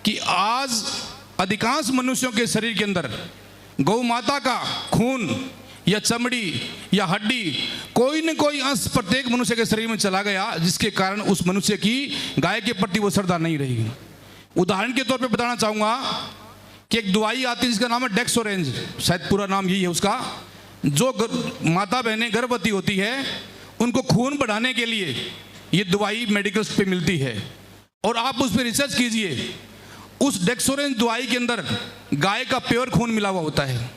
कि आज अधिकांश मनुष्यों के शरीर के अंदर गौ माता का खून या चमड़ी या हड्डी कोई न कोई अंश प्रत्येक मनुष्य के शरीर में चला गया, जिसके कारण उस मनुष्य की गाय के प्रति वो श्रद्धा नहीं रही। उदाहरण के तौर पे बताना चाहूँगा कि एक दवाई आती है जिसका नाम है डेक्सोरेंज, शायद पूरा नाम यही है उसका। जो माता बहनें गर्भवती होती है उनको खून बढ़ाने के लिए ये दवाई मेडिकल्स पे मिलती है, और आप उस पर रिसर्च कीजिए। उस डेक्सोरेंज दवाई के अंदर गाय का प्योर खून मिला हुआ होता है।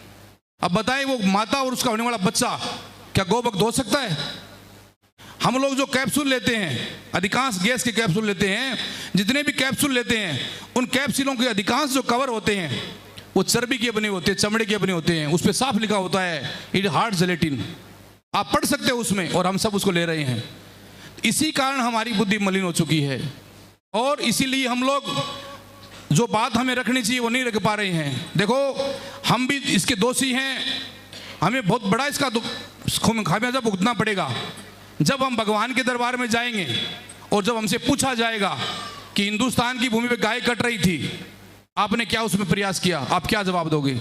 अब बताएं वो माता और उसका होने वाला बच्चा क्या गोबक धो सकता है? हम लोग जो कैप्सूल लेते हैं, अधिकांश गैस के कैप्सूल लेते हैं, जितने भी कैप्सूल लेते हैं उन कैप्सूलों के अधिकांश जो कवर होते हैं वो चर्बी के बने होते हैं, चमड़े के बने होते हैं। उस पर साफ लिखा होता है इट हार्ड जेलेटिन, आप पढ़ सकते हो उसमें, और हम सब उसको ले रहे हैं। इसी कारण हमारी बुद्धि मलिन हो चुकी है, और इसीलिए हम लोग जो बात हमें रखनी चाहिए वो नहीं रख पा रहे हैं। देखो हम भी इसके दोषी हैं, हमें बहुत बड़ा इसका खामियाजा भुगतना पड़ेगा जब हम भगवान के दरबार में जाएंगे और जब हमसे पूछा जाएगा कि हिंदुस्तान की भूमि पे गाय कट रही थी, आपने क्या उसमें प्रयास किया, आप क्या जवाब दोगे?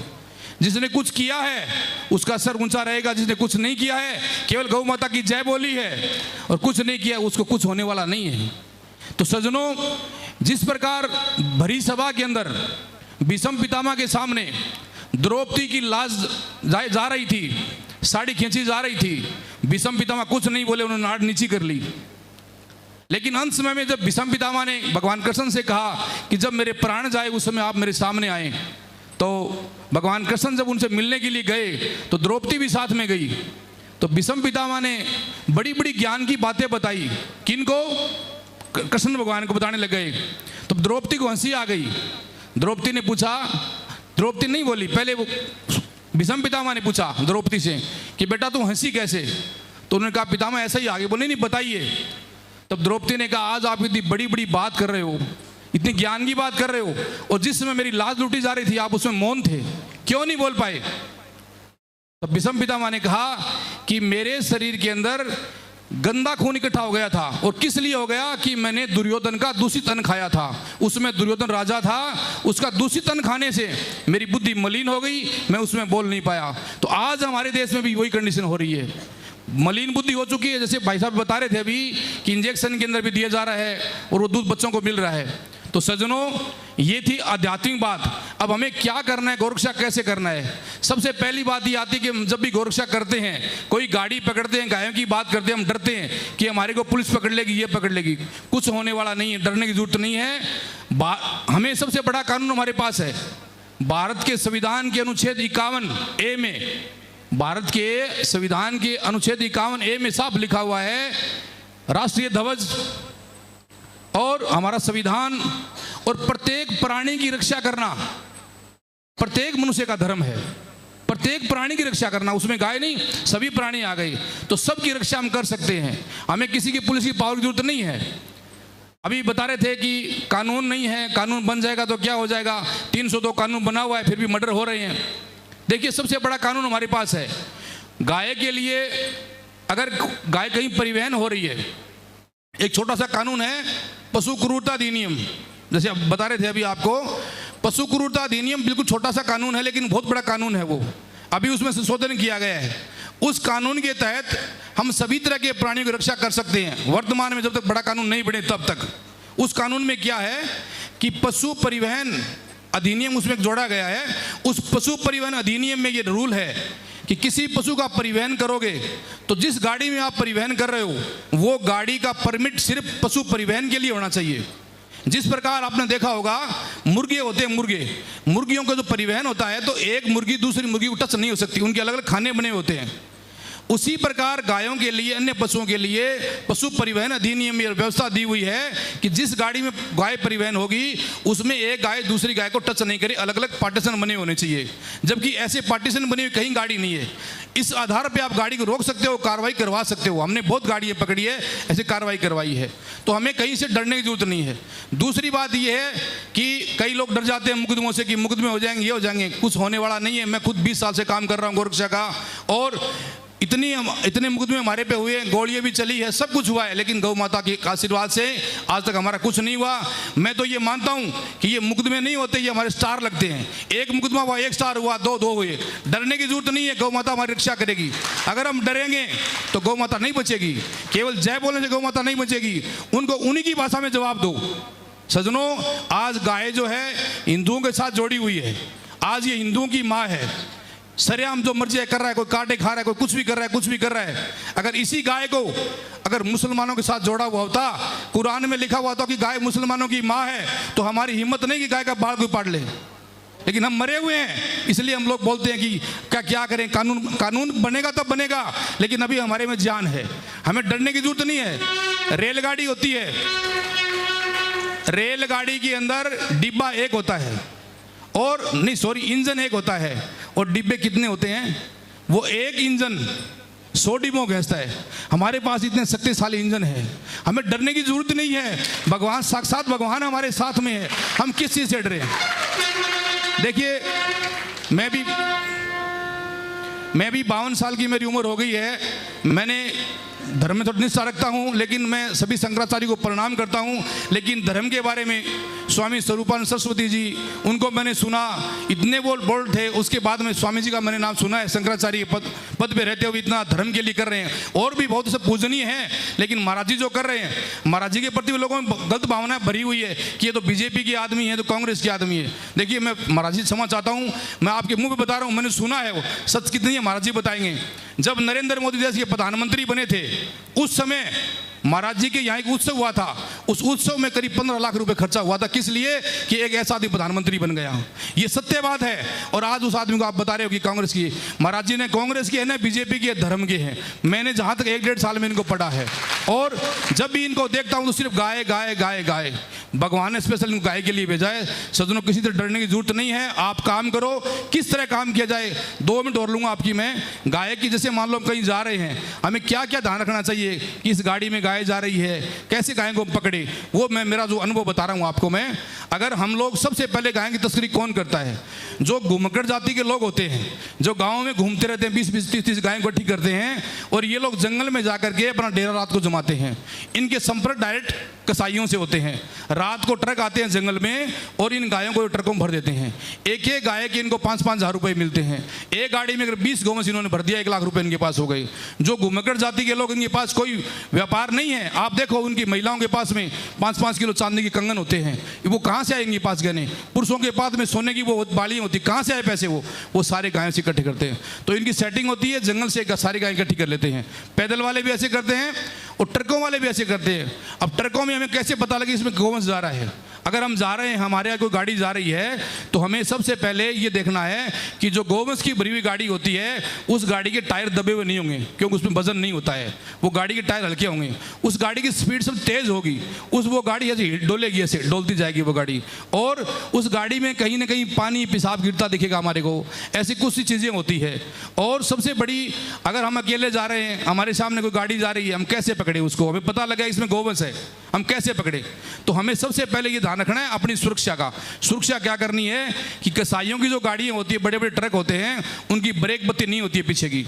जिसने कुछ किया है उसका सर ऊंचा रहेगा, जिसने कुछ नहीं किया है केवल गौ माता की जय बोली है और कुछ नहीं किया उसको कुछ होने वाला नहीं है। तो सज्जनों, जिस प्रकार भरी सभा के अंदर भीष्म पितामह के सामने द्रौपदी की लाश जा रही थी, साड़ी खींची जा रही थी, भीष्म पितामह कुछ नहीं बोले, उन्होंने नाड़ नीची कर ली। लेकिन अंत समय में जब भीष्म पितामह ने भगवान कृष्ण से कहा कि जब मेरे प्राण जाए उस समय आप मेरे सामने आए, तो भगवान कृष्ण जब उनसे मिलने के लिए गए तो द्रौपदी भी साथ में गई। तो भीष्म पितामह ने बड़ी बड़ी ज्ञान की बातें बताई, किनको? कृष्ण भगवान को बताने लग गए। तो द्रौपदी को हंसी आ गई। द्रौपदी ने पूछा, द्रौपदी नहीं बोली, पहले वो भीष्म पितामह ने पूछा द्रौपदी से कि बेटा तू हंसी कैसे? तो उन्होंने कहा पितामह ऐसा ही आगे बोले, नहीं बताइए। तब द्रौपदी ने कहा आज आप इतनी बड़ी बड़ी बात कर रहे हो, इतनी ज्ञान की बात कर रहे हो, और जिस समय मेरी लाश लूटी जा रही थी आप उसमें मौन थे, क्यों नहीं बोल पाए? तब भीष्म पितामह ने कहा कि मेरे शरीर के अंदर गंदा खून इकट्ठा हो गया था, और किस लिए हो गया कि मैंने दुर्योधन का दूषित अन्न खाया था। उसमें दुर्योधन राजा था, उसका दूषित अन्न खाने से मेरी बुद्धि मलिन हो गई, मैं उसमें बोल नहीं पाया। तो आज हमारे देश में भी वही कंडीशन हो रही है, मलिन बुद्धि हो चुकी है। जैसे भाई साहब बता रहे थे अभी कि इंजेक्शन के अंदर भी दिया जा रहा है और वो दूध बच्चों को मिल रहा है। तो सज्जनों, ये थी आध्यात्मिक बात। अब हमें क्या करना है, गौरक्षा कैसे करना है? सबसे पहली बात ये आती है कि हम जब भी गौरक्षा करते हैं, कोई गाड़ी पकड़ते हैं, गायों की बात करते हैं, हम डरते हैं कि हमारे को पुलिस पकड़ लेगी, ये पकड़ लेगी। कुछ होने वाला नहीं है, डरने की जरूरत नहीं है। हमें सबसे बड़ा कानून हमारे पास है, भारत के संविधान के अनुच्छेद 51A में, भारत के संविधान के अनुच्छेद 51A में साफ लिखा हुआ है राष्ट्रीय ध्वज और हमारा संविधान और प्रत्येक प्राणी की रक्षा करना प्रत्येक मनुष्य का धर्म है। प्रत्येक प्राणी की रक्षा करना, उसमें गाय नहीं, सभी प्राणी आ गए, तो सबकी रक्षा हम कर सकते हैं। हमें किसी की पुलिस की पावर की जरूरत नहीं है। अभी बता रहे थे कि कानून नहीं है, कानून बन जाएगा तो क्या हो जाएगा, 302 कानून बना हुआ है फिर भी मर्डर हो रहे हैं। देखिए सबसे बड़ा कानून हमारे पास है गाय के लिए। अगर गाय कहीं परिवहन हो रही है, एक छोटा सा कानून है पशु क्रूरता अधिनियम, जैसे अब बता रहे थे अभी आपको, पशु क्रूरता अधिनियम बिल्कुल छोटा सा कानून है लेकिन बहुत बड़ा कानून है वो। अभी उसमें संशोधन किया गया है। उस कानून के तहत हम सभी तरह के प्राणियों की रक्षा कर सकते हैं वर्तमान में, जब तक बड़ा कानून नहीं बने तब तक। उस कानून में क्या है कि पशु परिवहन अधिनियम उसमें जोड़ा गया है। उस पशु परिवहन अधिनियम में ये रूल है कि किसी पशु का परिवहन करोगे तो जिस गाड़ी में आप परिवहन कर रहे हो वो गाड़ी का परमिट सिर्फ पशु परिवहन के लिए होना चाहिए। जिस प्रकार आपने देखा होगा मुर्गे होते हैं, मुर्गियों का जो परिवहन होता है तो एक मुर्गी दूसरी मुर्गी को टच नहीं हो सकती, उनके अलग अलग खाने बने होते हैं। उसी प्रकार गायों के लिए, अन्य पशुओं के लिए पशु परिवहन अधिनियम में व्यवस्था दी हुई है कि जिस गाड़ी में गाय परिवहन होगी उसमें एक गाय दूसरी गाय को टच नहीं करे, अलग अलग पार्टीशन बने होने चाहिए। जबकि ऐसे पार्टीशन बने हुए कहीं गाड़ी नहीं है। इस आधार पे आप गाड़ी को रोक सकते हो, कार्रवाई करवा सकते हो। हमने बहुत गाड़ियाँ पकड़ी है, ऐसे कार्रवाई करवाई है। तो हमें कहीं से डरने की जरूरत नहीं है। दूसरी बात यह है कि कई लोग डर जाते हैं मुकदमों से कि मुकदमे हो जाएंगे, ये हो जाएंगे। कुछ होने वाला नहीं है। मैं खुद 20 साल से काम कर रहा हूँ गोरक्षा का, और इतने मुकदमे हमारे पे हुए, गोलियां भी चली है, सब कुछ हुआ है, लेकिन गौ माता के आशीर्वाद से आज तक हमारा कुछ नहीं हुआ। मैं तो ये मानता हूँ कि ये मुकदमे नहीं होते, ये हमारे स्टार लगते हैं। एक मुकदमा हुआ, एक स्टार हुआ, दो हुए। डरने की जरूरत नहीं है, गौ माता हमारी रक्षा करेगी। अगर हम डरेंगे तो गौ माता नहीं बचेगी। केवल जय बोलने से गौ माता नहीं बचेगी, उनको उन्हीं की भाषा में जवाब दो। सज्जनों, आज गाय जो है हिंदुओं के साथ जोड़ी हुई है। आज ये हिंदुओं की माँ है। सरेआम जो मर्जी कर रहा है, कोई कांटे खा रहा है, कोई कुछ भी कर रहा है, कुछ भी कर रहा है। अगर इसी गाय को अगर मुसलमानों के साथ जोड़ा हुआ होता, कुरान में लिखा हुआ था कि गाय मुसलमानों की माँ है, तो हमारी हिम्मत नहीं कि गाय का बाल कोई पाड़ ले। लेकिन हम मरे हुए हैं, इसलिए हम लोग बोलते हैं कि क्या करें, कानून बनेगा तब बनेगा, लेकिन अभी हमारे में जान है, हमें डरने की जरूरत नहीं है। रेलगाड़ी होती है, रेलगाड़ी के अंदर डिब्बा एक होता है और इंजन एक होता है, और डिब्बे कितने होते हैं? वो एक इंजन 100 डिब्बों का हिस्सा है। हमारे पास इतने शक्तिशाली इंजन है, हमें डरने की जरूरत नहीं है। भगवान, साक्षात भगवान हमारे साथ में है, हम किस चीज से डरे? देखिए, मैं भी 52 साल की मेरी उम्र हो गई है। मैंने धर्म में थोड़ी निष्ठा रखता हूँ, लेकिन मैं सभी शंकराचार्य को प्रणाम करता हूँ। लेकिन धर्म के बारे में स्वामी स्वरूपानंद सरस्वती जी, उनको मैंने सुना, इतने बोल्ड थे। उसके बाद में स्वामी जी का मैंने नाम सुना है, शंकराचार्य पद पे रहते हुए इतना धर्म के लिए कर रहे हैं। और भी बहुत से पूजनीय हैं, लेकिन महाराज जी जो कर रहे हैं, महाराज जी के प्रति लोगों में गलत भावना भरी हुई है कि ये तो बीजेपी के आदमी है, तो कांग्रेस के आदमी है। देखिए, मैं महाराज जी क्षमा चाहता हूँ, मैं आपके मुँह पर बता रहा हूँ, मैंने सुना है। वो सच कितनी है महाराज जी बताएंगे। जब नरेंद्र मोदी देश के प्रधानमंत्री बने थे, उस समय महाराज जी के यहाँ एक उत्सव हुआ था। उस उत्सव में करीब 15 लाख रुपए खर्चा हुआ था। किस लिए? कि एक ऐसा आदमी प्रधानमंत्री बन गया। ये सत्य बात है। और आज उस आदमी को आप बता रहे हो कि कांग्रेस की। महाराज जी ने कांग्रेस की है ना, बीजेपी की, धर्म के हैं। मैंने जहाँ तक 1-1.5 साल में इनको पढ़ा है, और जब भी इनको देखता हूँ तो सिर्फ गाय गाय गाय गाय। भगवान ने स्पेशल इनको गाय के लिए भेजा है। सज्जनों, किसी तरह डरने की जरूरत नहीं है। आप काम करो। किस तरह काम किया जाए? 2 मिनट और लूँगा आपकी मैं। गाय की, जैसे मान लो हम कहीं जा रहे हैं, हमें क्या क्या ध्यान रखना चाहिए कि इस गाड़ी में गाय जा रही है, कैसे गाय को पकड़े, वो मैं मेरा जो अनुभव बता रहा हूँ आपको मैं। अगर हम लोग, सबसे पहले गाय की तस्करी कौन करता है? जो घुमक्कड़ जाति के लोग होते हैं, जो गाँव में घूमते रहते हैं, 20-20, 30-30 गाय इकट्ठी करते हैं, और ये लोग जंगल में जाकर के अपना डेरा रात को जमाते हैं। इनके संपर्क डायरेक्ट कसाईयों से होते हैं। रात को ट्रक आते हैं जंगल में, और इन गायों को ट्रकों में भर देते हैं। एक एक गाय के इनको 5-5 हज़ार रुपए मिलते हैं। एक गाड़ी में अगर 20 गौवंश इन्होंने भर दिया, 1 लाख रुपए इनके पास हो गए। जो घुमक्कड़ जाति के लोग, इनके पास कोई व्यापार नहीं है। आप देखो, उनकी महिलाओं के पास में 5-5 किलो चांदी के कंगन होते हैं। वो कहाँ से आएंगे पास गहने? पुरुषों के पास में सोने की वो बालियाँ होती, कहाँ से आए पैसे? वो सारे गायों से इकट्ठे करते हैं। तो इनकी सेटिंग होती है, जंगल से सारी गाय इकट्ठी कर लेते हैं। पैदल वाले भी ऐसे करते हैं, और ट्रकों वाले भी ऐसे करते हैं। अब ट्रकों में हमें कैसे पता लगे इसमें गौवंश जा रहा है? अगर हम जा रहे हैं, हमारे यहाँ कोई गाड़ी जा रही है, तो हमें सबसे पहले ये देखना है कि जो गौवंश की भरी हुई गाड़ी होती है, उस गाड़ी के टायर दबे हुए नहीं होंगे, क्योंकि उसमें वजन नहीं होता है। वो गाड़ी के टायर हल्के होंगे। उस गाड़ी की स्पीड सब तेज होगी। वो गाड़ी ऐसे डोलेगी, ऐसे डोलती जाएगी वो गाड़ी। और उस गाड़ी में कहीं ना कहीं पानी, पेशाब गिरता दिखेगा हमारे को। ऐसी कुछ सी चीज़ें होती है। और सबसे बड़ी, अगर हम अकेले जा रहे हैं, हमारे सामने कोई गाड़ी जा रही है, हम कैसे पकड़े उसको? हमें पता लगा इसमें गौवंश है, हम कैसे पकड़े? तो हमें सबसे पहले ये ध्यान रखना है अपनी सुरक्षा का। सुरक्षा क्या करनी है कि कसाईयों की जो गाड़ियाँ होती है, बड़े बड़े ट्रक होते हैं, उनकी ब्रेक बत्ती नहीं होती है पीछे की,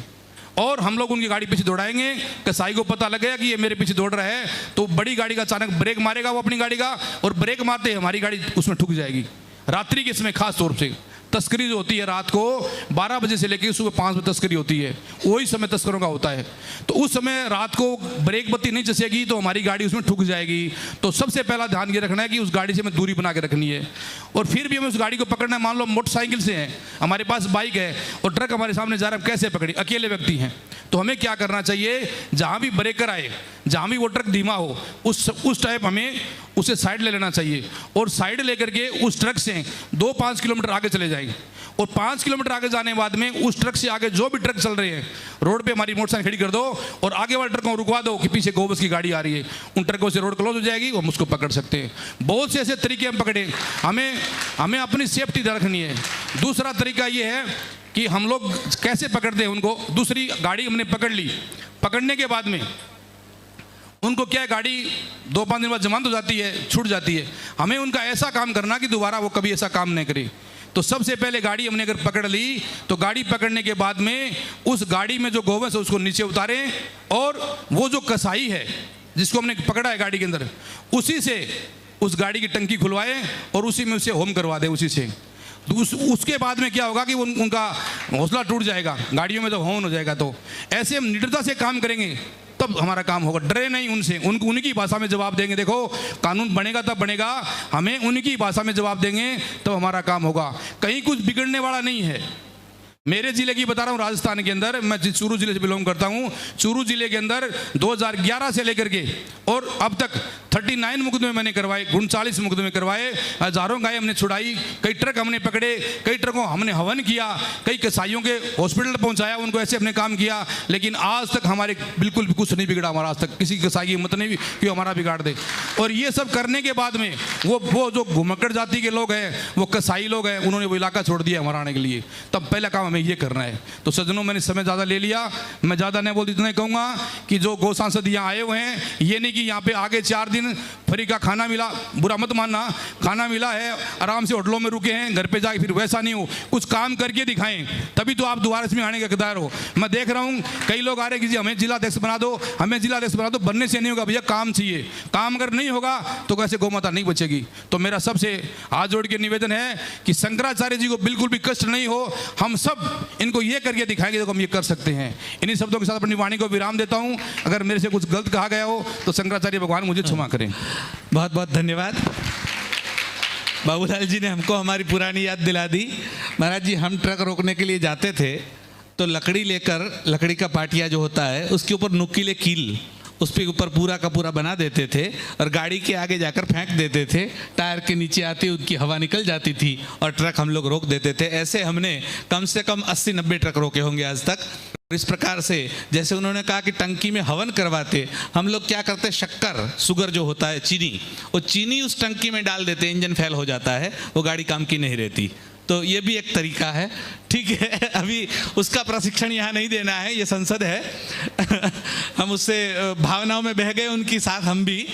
और हम लोग उनकी गाड़ी पीछे दौड़ाएंगे। कसाई को पता लगेगा कि ये मेरे पीछे दौड़ रहा है, तो बड़ी गाड़ी का अचानक ब्रेक मारेगा वो अपनी गाड़ी का, और ब्रेक मारते ही हमारी गाड़ी उसमें ठुक जाएगी। रात्रि के समय खास तौर से तस्करी जो होती है, रात को 12 बजे से लेकर सुबह 5 बजे तस्करी होती है, वही समय तस्करों का होता है। तो उस समय रात को ब्रेक बत्ती नहीं चसेगी, तो हमारी गाड़ी उसमें ठुक जाएगी। तो सबसे पहला ध्यान ये रखना है कि उस गाड़ी से हमें दूरी बना के रखनी है। और फिर भी हमें उस गाड़ी को पकड़ना है। मान लो मोटरसाइकिल से है, हमारे पास बाइक है, और ट्रक हमारे सामने जा रहा है, कैसे पकड़े? अकेले व्यक्ति हैं, तो हमें क्या करना चाहिए? जहाँ भी ब्रेकर आए, जहाँ भी वो ट्रक धीमा हो, उस टाइप हमें उसे साइड ले लेना चाहिए, और साइड लेकर के उस ट्रक से 2-5 किलोमीटर आगे चले जाएंगे। और 5 किलोमीटर आगे जाने के बाद में उस ट्रक से आगे जो भी ट्रक चल रहे हैं, रोड पे हमारी मोटरसाइकिल खड़ी कर दो, और आगे वाले ट्रक को रुकवा दो कि पीछे गौवंश की गाड़ी आ रही है। उन ट्रकों से रोड क्लोज हो जाएगी, हम उसको पकड़ सकते हैं। बहुत से ऐसे तरीके हम पकड़े। हमें अपनी सेफ्टी रखनी है। दूसरा तरीका ये है कि हम लोग कैसे पकड़ते हैं उनको। दूसरी गाड़ी हमने पकड़ ली, पकड़ने के बाद में उनको क्या है, गाड़ी 2-5 दिन बाद जमानत हो जाती है, छूट जाती है। हमें उनका ऐसा काम करना कि दोबारा वो कभी ऐसा काम नहीं करे। तो सबसे पहले गाड़ी हमने अगर पकड़ ली तो गाड़ी पकड़ने के बाद में उस गाड़ी में जो गोवंश है उसको नीचे उतारें, और वो जो कसाई है जिसको हमने पकड़ा है गाड़ी के अंदर, उसी से उस गाड़ी की टंकी खुलवाएं और उसी में उसे होम करवा दें उसी से। तो उसके बाद में क्या होगा कि उनका हौसला टूट जाएगा गाड़ियों में जब हॉर्न हो जाएगा। तो ऐसे हम निडरता से काम करेंगे तब हमारा काम होगा, डरे नहीं उनसे, उनकी भाषा में जवाब देंगे। देखो कानून बनेगा तब बनेगा, हमें उनकी भाषा में जवाब देंगे तब हमारा काम होगा। कहीं कुछ बिगड़ने वाला नहीं है। मेरे जिले की बता रहा हूँ, राजस्थान के अंदर, मैं चूरू जिले से बिलोंग करता हूँ। चूरू जिले के अंदर 2011 से लेकर के और अब तक 39 मुकदमे मैंने करवाए, 39 मुकदमे करवाए, हजारों गाय हमने छुड़ाई, कई ट्रक हमने पकड़े, कई ट्रकों हमने हवन किया, कई कसाईयों के हॉस्पिटल पहुंचाया, उनको ऐसे हमने काम किया। लेकिन आज तक हमारे बिल्कुल भी कुछ नहीं बिगड़ा हमारा, आज तक किसी कसाई की हिम्मत नहीं कि हमारा बिगाड़ दे। और ये सब करने के बाद में वो जो घुमक्कड़ जाति के लोग हैं, वो कसाई लोग हैं, उन्होंने वो इलाका छोड़ दिया हमारा आने के लिए। तब पहला काम हमें ये करना है। तो सज्जनों, मैंने समय ज़्यादा ले लिया, मैं ज़्यादा नहीं बोलती, इतना कहूँगा कि जो गौ सांसद यहाँ आए हुए हैं, ये नहीं कि यहाँ पे आगे 4 दिन फ्री का खाना मिला, बुरा मत मानना, खाना मिला है, आराम से होटलों में रुके हैं, घर पे जाके फिर वैसा नहीं हो, कुछ काम करके दिखाएं, तभी तो आप दोबारा इसमें आने के हकदार हो। मैं देख रहा हूँ कई लोग आ रहे कि जी हमें जिलाध्यक्ष बना दो, हमें जिलाध्यक्ष बना दो। बनने से नहीं होगा भैया, काम चाहिए। काम अगर नहीं होगा तो कैसे गौ माता नहीं बचेगी। तो मेरा सबसे हाथ जोड़ के निवेदन है कि शंकराचार्य जी को बिल्कुल भी कष्ट नहीं हो, हम सब इनको ये करके दिखाएंगे तो हम ये कर सकते हैं। इन्हीं शब्दों के साथ अपनी वाणी को विराम देता हूँ। अगर मेरे से कुछ गलत कहा गया हो तो शंकराचार्य भगवान मुझे क्षमा करें। बहुत बहुत धन्यवाद। बाबूलाल जी ने हमको हमारी पुरानी याद दिला दी। महाराज जी, हम ट्रक रोकने के लिए जाते थे तो लकड़ी लेकर, लकड़ी का पाटिया जो होता है उसके ऊपर नुकीले कील उस पे ऊपर पूरा का पूरा बना देते थे और गाड़ी के आगे जाकर फेंक देते थे। टायर के नीचे आती उनकी हवा निकल जाती थी और ट्रक हम लोग रोक देते थे। ऐसे हमने कम से कम 80-90 ट्रक रोके होंगे आज तक। इस प्रकार से जैसे उन्होंने कहा कि टंकी में हवन करवाते, हम लोग क्या करते, शक्कर, शुगर जो होता है, चीनी, वो चीनी उस टंकी में डाल देते, इंजन फेल हो जाता है, वो गाड़ी काम की नहीं रहती। तो ये भी एक तरीका है। ठीक है, अभी उसका प्रशिक्षण यहाँ नहीं देना है, ये संसद है हम उससे भावनाओं में बह गए उनके साथ हम भी।